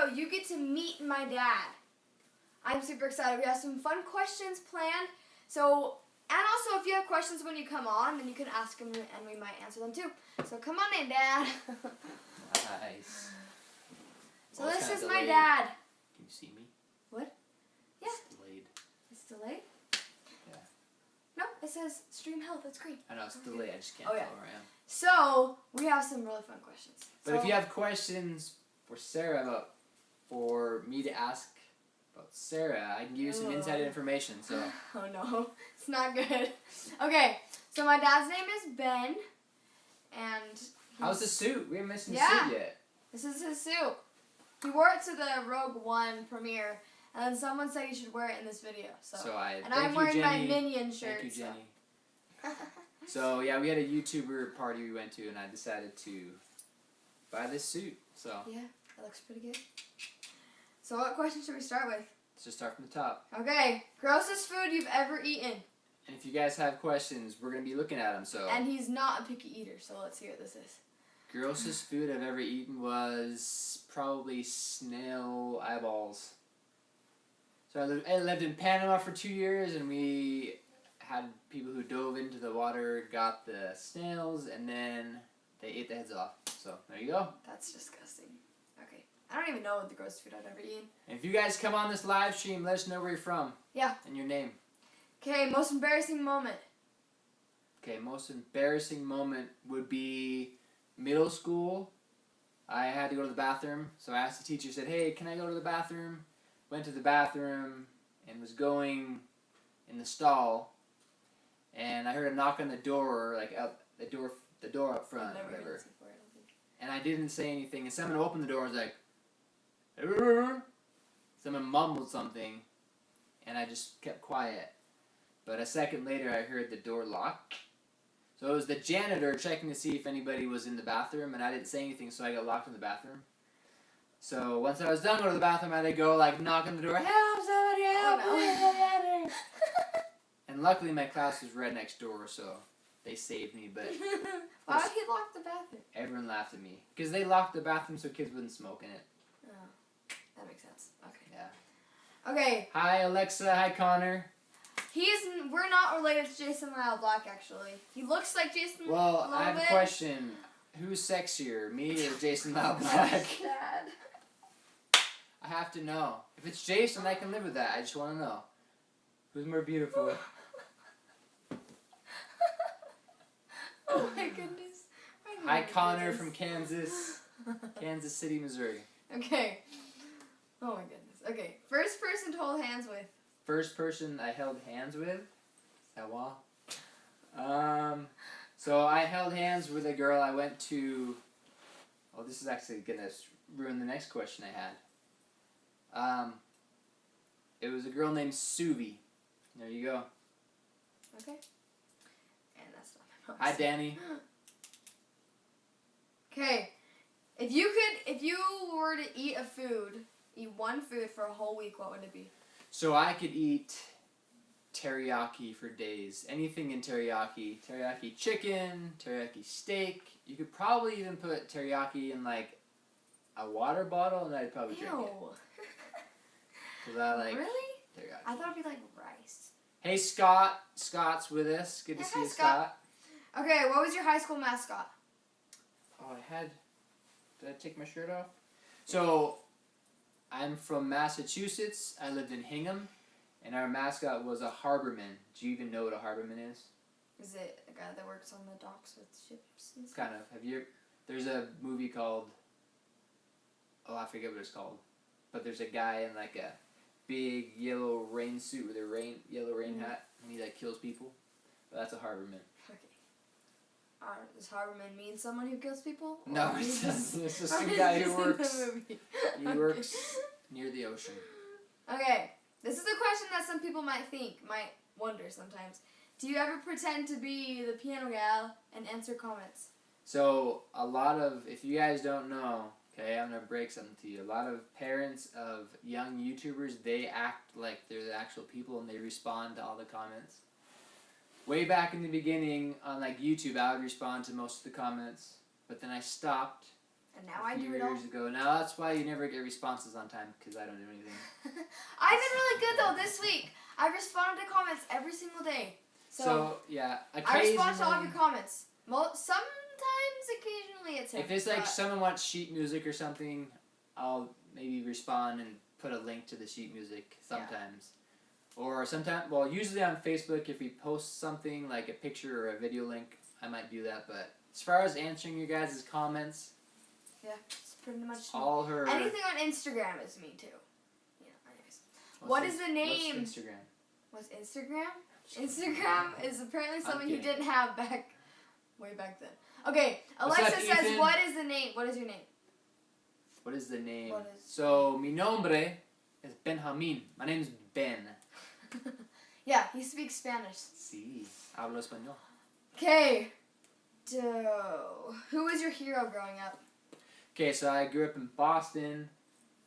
video, you get to meet my dad. I'm super excited. We have some fun questions planned. So, and also if you have questions when you come on, then you can ask him and we might answer them too. So come on in, Dad. Nice. So this is my dad. Can you see me? What? Yeah. It's delayed. It's delayed? Yeah. No, it says stream health. That's great. I know it's delayed. I just can't Oh, tell yeah. where I am. So, we have some really fun questions. But if you have questions for Sarah for me to ask about Sarah, I can give you some inside information. So. Oh no, it's not good. Okay, so my dad's name is Ben, and how's the suit? We haven't mentioned the suit yet. This is his suit. He wore it to the Rogue One premiere, and then someone said he should wear it in this video. I'm wearing my Minion shirt. Thank you, Jenny. So yeah, we had a YouTuber party we went to, and I decided to buy this suit. So yeah, that looks pretty good. So what question should we start with? Let's just start from the top. Okay, grossest food you've ever eaten. And if you guys have questions, we're gonna be looking at them. So. And he's not a picky eater, so let's see what this is. Grossest food I've ever eaten was probably snail eyeballs. So I lived in Panama for 2 years, and we had people who dove into the water, got the snails, and then they ate the heads off. So there you go. That's disgusting. Okay. I don't even know what the grossest food I've ever eaten. And if you guys come on this live stream, let us know where you're from. Yeah. And your name. Okay, most embarrassing moment. Okay, most embarrassing moment would be middle school. I had to go to the bathroom, so I asked the teacher, said, "Hey, can I go to the bathroom?" Went to the bathroom and was going in the stall, and I heard a knock on the door, like up the door up front, or whatever. And I didn't say anything, and someone opened the door and was like, "Arr!" Someone mumbled something, and I just kept quiet. But a second later, I heard the door lock. So it was the janitor checking to see if anybody was in the bathroom, and I didn't say anything, so I got locked in the bathroom. So once I was done going to the bathroom, I had to go knock on the door, "Help, somebody help me!" And luckily my class was right next door, so they saved me. But why would he lock the bathroom? Everyone laughed at me because they locked the bathroom so kids wouldn't smoke in it. Oh, that makes sense. Okay. Yeah. Okay. Hi Alexa. Hi Connor. We're not related to Jason Lyle Black, actually. He looks like Jason. Well, I have a question. Who's sexier, me or Jason Lyle Black? Dad. I have to know. If it's Jason, I can live with that. I just want to know. Who's more beautiful? Oh my goodness. Hi Connor from Kansas. Kansas City, Missouri. Okay. Oh my goodness. Okay. First person to hold hands with. First person I held hands with? Sawa. So I held hands with a girl I went to... Oh, this is actually going to ruin the next question I had. It was a girl named Suvi. There you go. Okay. And that's not my Hi, Danny. Okay. If you were to eat one food for a whole week, what would it be? So I could eat teriyaki for days. Anything in teriyaki. Teriyaki chicken, teriyaki steak. You could probably even put teriyaki in a water bottle and I'd probably drink it. Because I like teriyaki. I thought it'd be like rice. Hey Scott. Scott's with us. Good to see you, Scott. Okay, what was your high school mascot? Oh, did I take my shirt off? So, I'm from Massachusetts. I lived in Hingham, and our mascot was a harborman. Do you even know what a harborman is? Is it a guy that works on the docks with ships and stuff? Kind of. There's a movie called, I forget what it's called, but there's a guy in a big yellow rain suit with a yellow rain hat, and he kills people. But that's a harborman. Okay. Does harborman mean someone who kills people? No, it doesn't. It's just some guy who works. He works near the ocean. Okay, this is a question that some people might wonder sometimes. Do you ever pretend to be the piano gal and answer comments? So if you guys don't know, okay, I'm gonna break something to you. A lot of parents of young YouTubers, they act like they're the actual people and they respond to all the comments. Way back in the beginning on YouTube, I would respond to most of the comments, but then I stopped And now I a few do it all. years ago. Now that's why you never get responses on time, because I don't do anything. I've been really good though this week. I responded to comments every single day. So yeah, I respond to all of your comments. Sometimes, occasionally it's him. If it's like someone wants sheet music or something, I'll maybe respond and put a link to the sheet music sometimes. Yeah. Or sometimes, well, usually on Facebook, if we post something like a picture or a video link, I might do that. But as far as answering your guys' comments, yeah, it's pretty much all her. Anything on Instagram is me too. Yeah, anyways. What is the name? What's Instagram? What's Instagram? Instagram is apparently something you didn't have way back then. Okay, Alexa says, Ethan? what is the name? What is your name? What is the name? So, mi nombre es Benjamin. My name is Ben. Yeah, he speaks Spanish. Sí, hablo español. Okay, who was your hero growing up? Okay, so I grew up in Boston.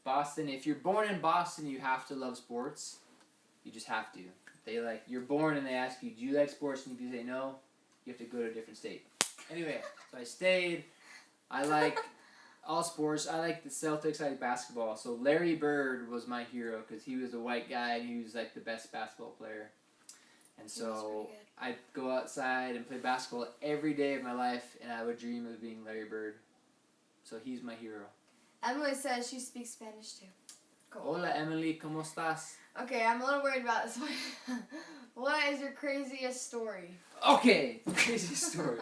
Boston, if you're born in Boston, you have to love sports. You just have to. You're born and they ask you, do you like sports? And if you say no, you have to go to a different state. Anyway, so I stayed. I like all sports. I like the Celtics. I like basketball. So Larry Bird was my hero because he was a white guy and he was like the best basketball player. And so I'd go outside and play basketball every day of my life, and I would dream of being Larry Bird. So he's my hero. Emily says she speaks Spanish too. Cool. Hola Emily, ¿cómo estás? Okay, I'm a little worried about this one. What is your craziest story? Okay, craziest story.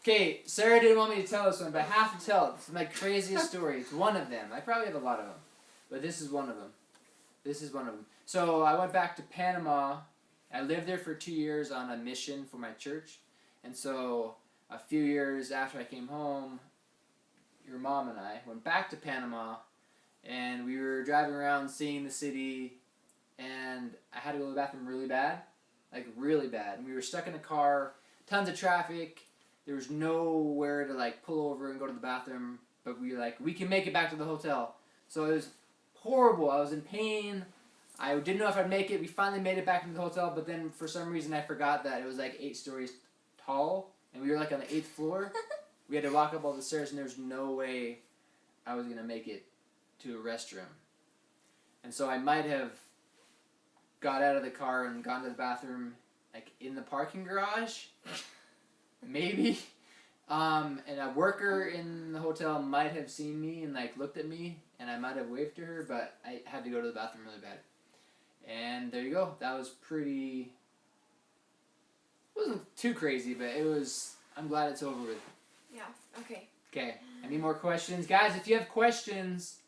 Okay, Sarah didn't want me to tell this one, but I have to tell it. It's my craziest story. It's one of them. I probably have a lot of them, but this is one of them. So I went back to Panama. I lived there for 2 years on a mission for my church. And so a few years after I came home, your mom and I went back to Panama, and we were driving around seeing the city, and I had to go to the bathroom really bad. Like really bad. And we were stuck in a car, tons of traffic. There was nowhere to pull over and go to the bathroom, but we can make it back to the hotel. So it was horrible. I was in pain. I didn't know if I'd make it. We finally made it back to the hotel, but then for some reason I forgot that it was 8 stories tall, and we were on the 8th floor. We had to walk up all the stairs, and there was no way I was going to make it to a restroom. And so I might have got out of the car and gone to the bathroom in the parking garage. Maybe. And a worker in the hotel might have seen me and looked at me, and I might have waved to her, but I had to go to the bathroom really bad. And there you go. That was pretty... It wasn't too crazy, but it was... I'm glad it's over with. Yeah, okay. Okay, any more questions? Guys, if you have questions,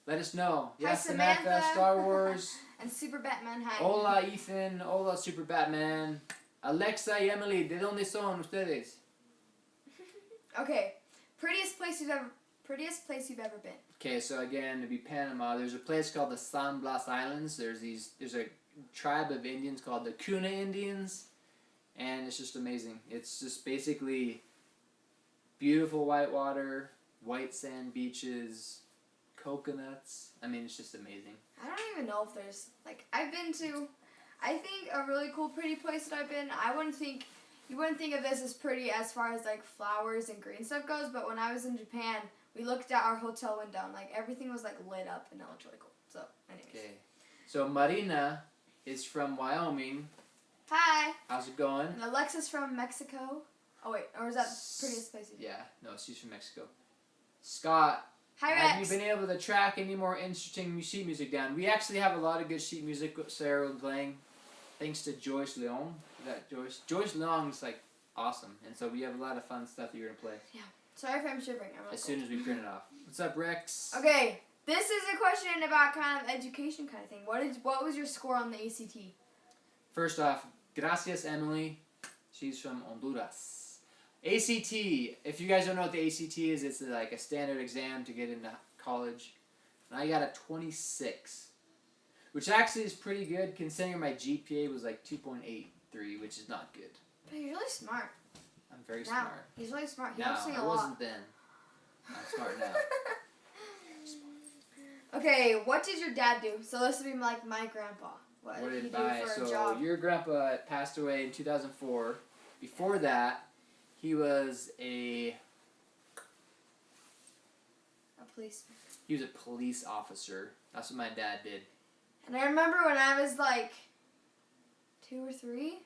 let us know. Hi, Yes, Samantha. Star Wars. And Super Batman, hi. Hola, Ethan. Hola, Super Batman. Alexa y Emily, ¿de dónde son ustedes? Okay, prettiest place you've ever been. Okay, so again, to be Panama, there's a place called the San Blas Islands. There's a tribe of Indians called the Kuna Indians, and it's just amazing. It's just basically beautiful white water, white sand beaches, coconuts. I mean, it's just amazing. I don't even know if there's I've been to, I think a really cool pretty place that I've been. You wouldn't think of this as pretty as far as flowers and green stuff goes, but when I was in Japan, we looked at our hotel window and everything was lit up and it looked really cool. So, anyways. Okay. So Marina is from Wyoming. Hi. How's it going? And Alexa's from Mexico. Oh wait, or is that prettiest place you've been? Yeah, no, she's from Mexico. Scott. Hi, Have Rex. you been able to track any more interesting sheet music down? We actually have a lot of good sheet music Sarah was playing, thanks to Joyce Leong. Is that Joyce? Joyce Leong's awesome, and so we have a lot of fun stuff that you're gonna play. Yeah. Sorry if I'm shivering. As soon as we print it off. What's up, Rex? Okay, this is a question about kind of education kind of thing. What was your score on the ACT? First off, gracias, Emily. She's from Honduras. ACT, if you guys don't know what the ACT is, it's a standard exam to get into college. And I got a 26, which actually is pretty good considering my GPA was 2.83, which is not good. But you're really smart. I'm very Now, smart. he's really smart. He No, helps me a I lot. wasn't then. I'm smart now. Okay, what did your dad do? So this would be my grandpa. What did he do for a job? Your grandpa passed away in 2004. Before that, he was a A policeman. He was a police officer. That's what my dad did. And I remember when I was like 2 or 3,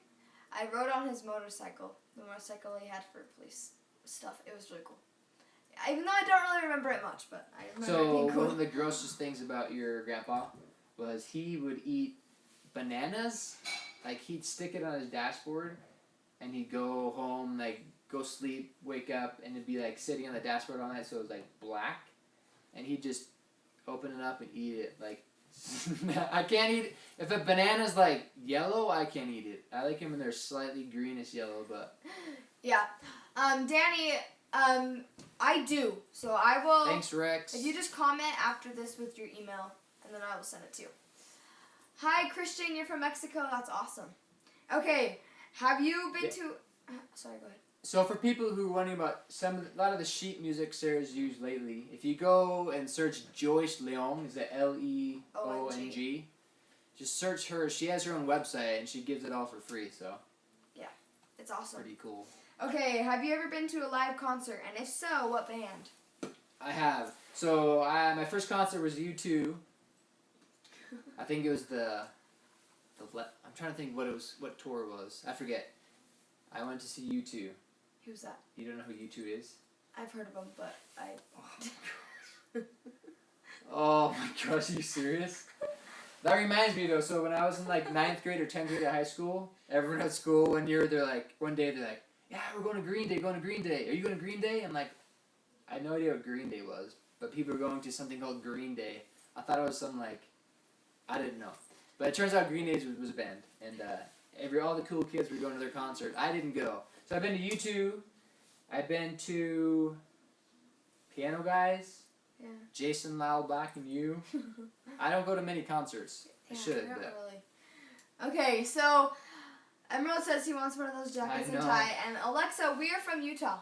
I rode on his motorcycle. The motorcycle he had for police stuff. It was really cool. Even though I don't really remember it much, but I remember it being cool. One of the grossest things about your grandpa was he would eat bananas. Like, he'd stick it on his dashboard, and he'd go home, like, go sleep, wake up, and it'd be, like, sitting on the dashboard all night, so it was, like, black. And he'd just open it up and eat it. Like, I can't eat it. If a banana's, like, yellow, I can't eat it. I like them when they're slightly greenish yellow, but... Yeah. Danny, I do. So I will... Thanks, Rex. If you just comment after this with your email, and then I will send it to you. Hi, Christian. You're from Mexico. That's awesome. Okay. Have you been to... Sorry, go ahead. So for people who are wondering about a lot of the sheet music Sarah's used lately, if you go and search Joyce Leong, is that Leong? Just search her. She has her own website, and she gives it all for free, so... Yeah. It's awesome. Pretty cool. Okay, have you ever been to a live concert? And if so, what band? I have. So, my first concert was U2. I think it was I'm trying to think what tour it was. I forget. I went to see U2. Who's that? You don't know who U2 is? I've heard of them, but I... Oh my gosh, are you serious? That reminds me though, so when I was in like 9th grade or 10th grade at high school, everyone at school one day they're like, yeah, we're going to Green Day, Are you going to Green Day? I'm like, I had no idea what Green Day was, but people were going to something called Green Day. I thought it was some like, I didn't know. But it turns out Green Day was a band, and all the cool kids were going to their concert. I didn't go. So I've been to U2, I've been to Piano Guys, yeah. Jason Lowback and you. I don't go to many concerts. I should, not but... really. Okay, so Emerald says he wants one of those jackets and tie. And Alexa, we are from Utah.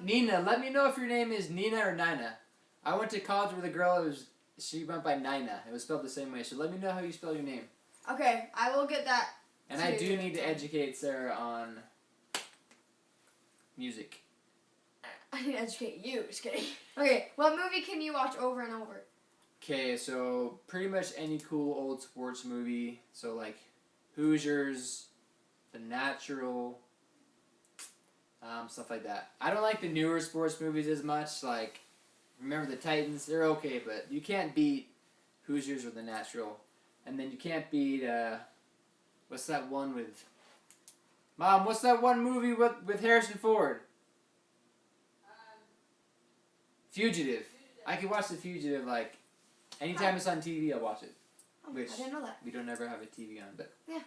Nina, let me know if your name is Nina or Nina. I went to college with a girl, she went by Nina. It was spelled the same way, so let me know how you spell your name. Okay, I will get that. And I do need to educate Sarah on music. I need to educate you. Just kidding. Okay, what movie can you watch over and over? Okay, so pretty much any cool old sports movie. So like Hoosiers, The Natural, stuff like that. I don't like the newer sports movies as much. Like Remember the Titans. They're okay, but you can't beat Hoosiers or The Natural. And then you can't beat what's that one with Mom? What's that one movie with Harrison Ford? Fugitive. I can watch The Fugitive like anytime it's on TV. I'll watch it. Oh, Which I didn't know that. We don't ever have a TV on, but yeah.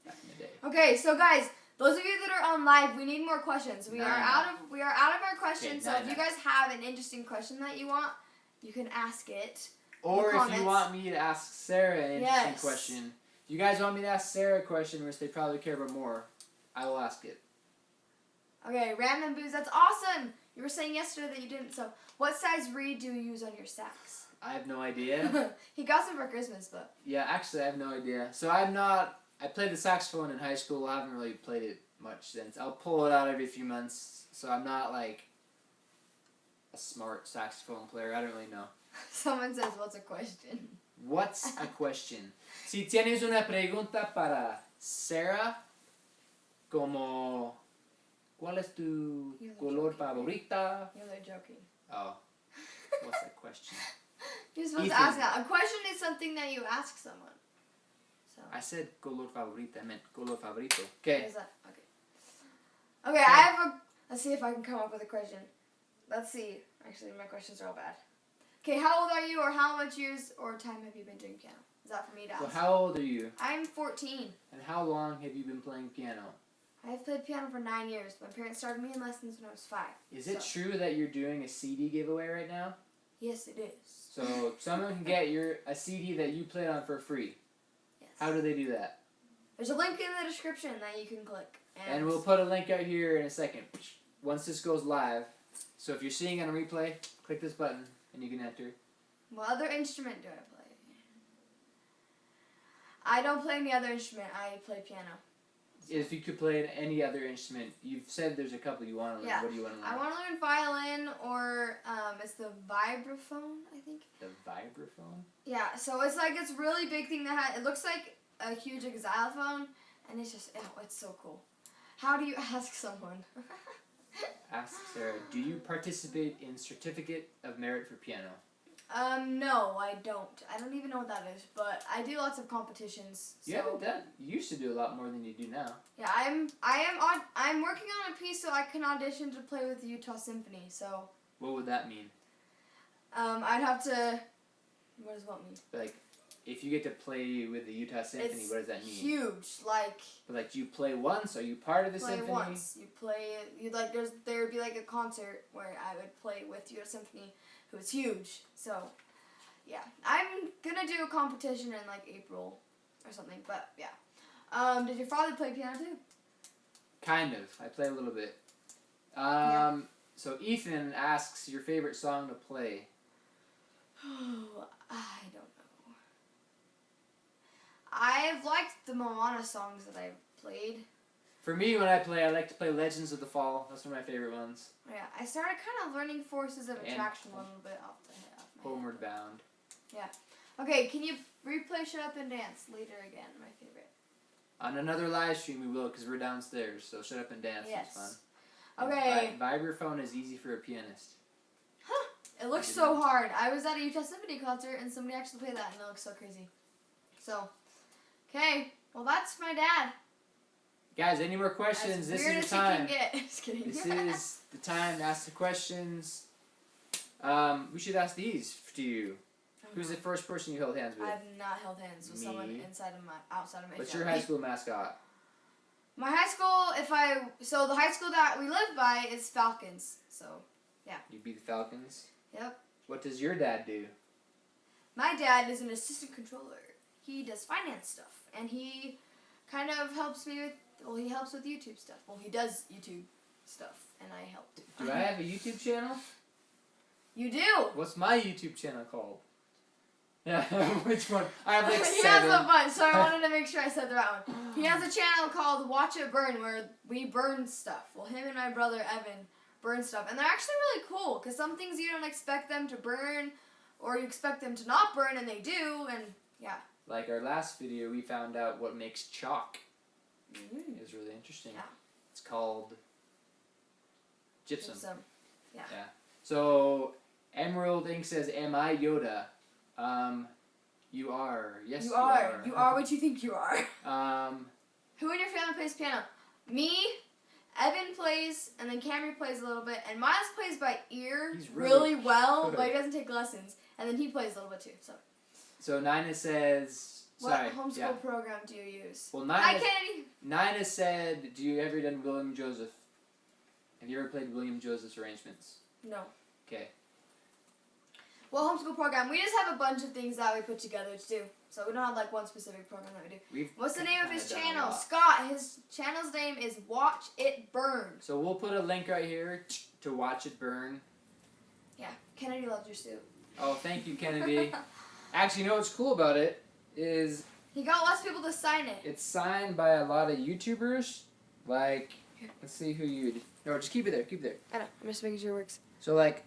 Back in the day. Okay, so guys, those of you that are on live, we need more questions. We are out of our questions. Okay, so if you guys have an interesting question that you want, you can ask it. Or if you want me to ask Sarah an interesting question. If you guys want me to ask Sarah a question, which they probably care about more, I will ask it. Okay, Random Booze, that's awesome. You were saying yesterday that you didn't. So, what size reed do you use on your sax? I have no idea. He got some for Christmas, but... Yeah, actually, I have no idea. So, I played the saxophone in high school. I haven't really played it much since. I'll pull it out every few months. So, I'm not, like, a smart saxophone player. I don't really know. Someone says, what's a question? What's a question? Si tienes una pregunta para Sarah, como... ¿Cuál es tu color favorita? You're like joking. Oh. What's the question? You're supposed to ask that. A question is something that you ask someone. So. I said color favorita. I meant color favorito. Okay. Is that? Okay. Okay, I have a... Let's see if I can come up with a question. Let's see. Actually, my questions are all bad. Okay, how old are you, or how much years or time have you been doing piano? Is that for me to ask? So how old are you? I'm 14. And how long have you been playing piano? I've played piano for 9 years. My parents started me in lessons when I was 5. Is it true that you're doing a CD giveaway right now? Yes, it is. So someone can get a CD that you played on for free. Yes. How do they do that? There's a link in the description that you can click. And we'll put a link out here in a second. Once this goes live. So if you're seeing on a replay, click this button and you can enter. What other instrument do I play? I don't play any other instrument. I play piano. So. If you could play any other instrument, you've said there's a couple you want to learn. Yeah. What do you want to learn? I want to learn violin, or it's the vibraphone, I think. The vibraphone? Yeah, so it's like this really big thing that it looks like a huge like, xylophone, and it's just, it's so cool. How do you ask someone? Ask Sarah, do you participate in Certificate of Merit for Piano? No, I don't. I don't even know what that is, but I do lots of competitions. So. Yeah, that you used to do a lot more than you do now. Yeah, I'm working on a piece so I can audition to play with the Utah Symphony. So. What would that mean? I'd have to. What does what mean? Like, if you get to play with the Utah Symphony, what does that mean? Huge, like. But like, do you play once? Are you part of the symphony? Play once. You play. You like. There would be like a concert where I would play with Utah Symphony, who is huge. So, yeah, I'm gonna do a competition in like April, or something. But yeah. Did your father play piano too? Kind of. I play a little bit. Yeah. So Ethan asks your favorite song to play. Oh, I don't know. I've liked the Moana songs that I've played. For me, when I play, I like to play Legends of the Fall. That's one of my favorite ones. Yeah, I started kind of learning Forces of Attraction a little bit off my head. Homeward Bound. Yeah. Okay, can you replay Shut Up and Dance later again? My favorite. On another live stream, we will, because we're downstairs. So Shut Up and Dance is fun. Okay. Vibraphone is easy for a pianist. Huh. It looks so hard. I was at a Utah Symphony concert and somebody actually played that and it looks so crazy. So, okay. Well, that's my dad. Guys, any more questions? This is the time. Just kidding. This is the time to ask the questions. We should ask these to you. Who's the first person you held hands with? I've not held hands with someone outside of my What's your high school mascot? My high school, so the high school that we live by is Falcons, so, yeah. You beat the Falcons? Yep. What does your dad do? My dad is an assistant controller. He does finance stuff, and he kind of helps me with, he helps with YouTube stuff. Well, he does YouTube stuff, and I help. Do I have a YouTube channel? You do? What's my YouTube channel called? Yeah, which one? I have like He 7. has a bunch, so I wanted to make sure I said the right one. He has a channel called Watch It Burn, where we burn stuff. Well, him and my brother Evan burn stuff, and they're actually really cool, because some things you don't expect them to burn, or you expect them to not burn, and they do, and yeah. Like our last video, we found out what makes chalk. It was really interesting. Yeah. It's called gypsum. Yeah. So, Emerald Ink says, am I Yoda? You are. Yes, you are. You are what you think you are. Who in your family plays piano? Me, Evan plays, and then Cameron plays a little bit, and Miles plays by ear really well, good. but he doesn't take lessons, and then he plays a little bit too. So Nina says, what homeschool program do you use? Well, Hi, Kennedy. Nina said, do you ever done William Joseph? Have you ever played William Joseph's arrangements? No. Okay. Well, homeschool program, we just have a bunch of things that we put together to do. So we don't have like one specific program that we do. What's the name of his channel? Scott. His channel's name is Watch It Burn. So we'll put a link right here to Watch It Burn. Yeah. Kennedy loves your suit. Oh, thank you, Kennedy. Actually, you know what's cool about it is... He got lots of people to sign it. It's signed by a lot of YouTubers. Like, let's see who you'd... No, just keep it there. Keep it there. I know. I'm just making sure it works. So, like,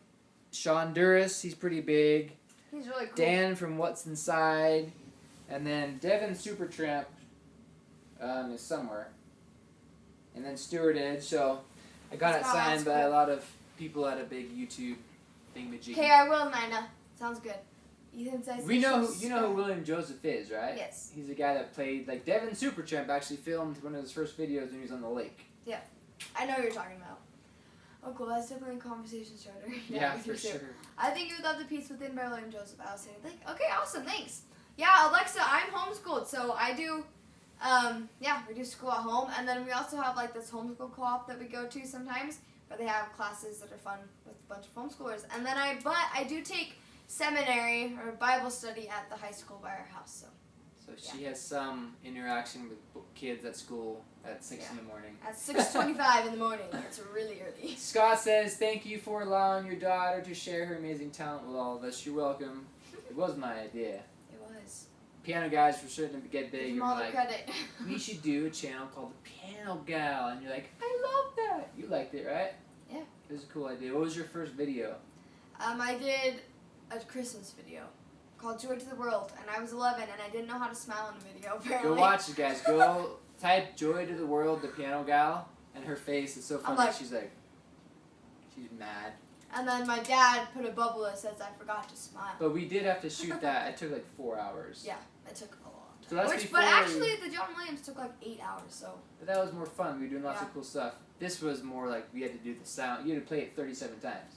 Sean Duras, he's pretty big. He's really cool. Dan from What's Inside. And then Devin Supertramp is somewhere. And then Stuart Edge. So, I got it signed by a lot of people at a big YouTube thingamajiggy. Okay, I will, Nina. Sounds good. Ethan says you know who William Joseph is, right? Yes. He's the guy that played, like, Devin Supertramp actually filmed one of his first videos when he was on the lake. Yeah. I know what you're talking about. Oh, cool. That's definitely a conversation starter. Yeah, for sure. I think you would love the piece within by William Joseph. I was saying, like, okay, awesome, thanks. Yeah, Alexa, I'm homeschooled, so I do, we do school at home, and then we also have, like, this homeschool co-op that we go to sometimes, where they have classes that are fun with a bunch of homeschoolers. And then I do take seminary or Bible study at the high school by our house, So she has some interaction with kids at school at 6 in the morning. At 6:25 in the morning. It's really early. Scott says, thank you for allowing your daughter to share her amazing talent with all of us. You're welcome. It was my idea. It was. Piano guys were starting to get big. Give them You're all the like, credit. we should do a channel called The Piano Gal. And you're like, I love that. You liked it, right? Yeah. It was a cool idea. What was your first video? I did a Christmas video called Joy to the World, and I was 11, and I didn't know how to smile in the video, apparently. Go watch it, guys. Go type Joy to the World, the piano gal, and her face is so funny. like- she's mad. And then my dad put a bubble that says, I forgot to smile. But we did have to shoot that. It took like 4 hours. Yeah, it took a long So time. that's But before actually, the John Williams took like 8 hours, so. But that was more fun. We were doing lots Yeah. of cool stuff. This was more like we had to do the sound. You had to play it 37 times.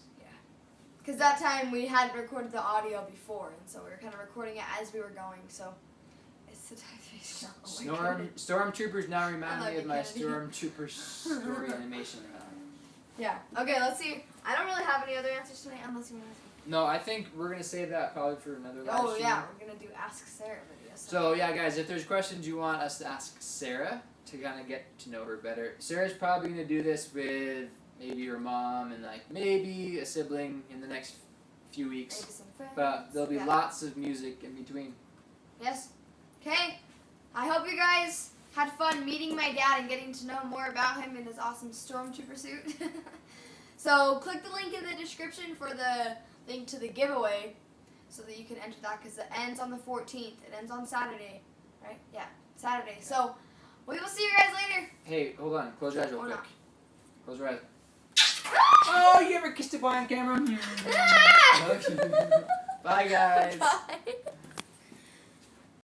Because that time we hadn't recorded the audio before, and so we were kind of recording it as we were going, so. It's the time to be Stormtroopers now remind me of my Kennedy. Stormtrooper story animation. Yeah. Okay, let's see. I don't really have any other answers tonight unless you want to ask me. No, I think we're going to save that probably for another live Oh, stream. yeah, we're going to do Ask Sarah videos. So, yeah, guys, if there's questions you want us to ask Sarah to kind of get to know her better, Sarah's probably going to do this with maybe her mom and, like, maybe a sibling in the next few weeks. Maybe some friends. But there'll be Yeah. lots of music in between. Yes. Okay. I hope you guys had fun meeting my dad and getting to know more about him in his awesome stormtrooper suit. So click the link in the description for the link to the giveaway so that you can enter that, because it ends on the 14th. It ends on Saturday, right? Yeah, Saturday. So we will see you guys later. Hey, hold on. Close your eyes real Or quick. not. Close your eyes. Oh, you ever kissed a boy on camera? Bye, guys. Bye.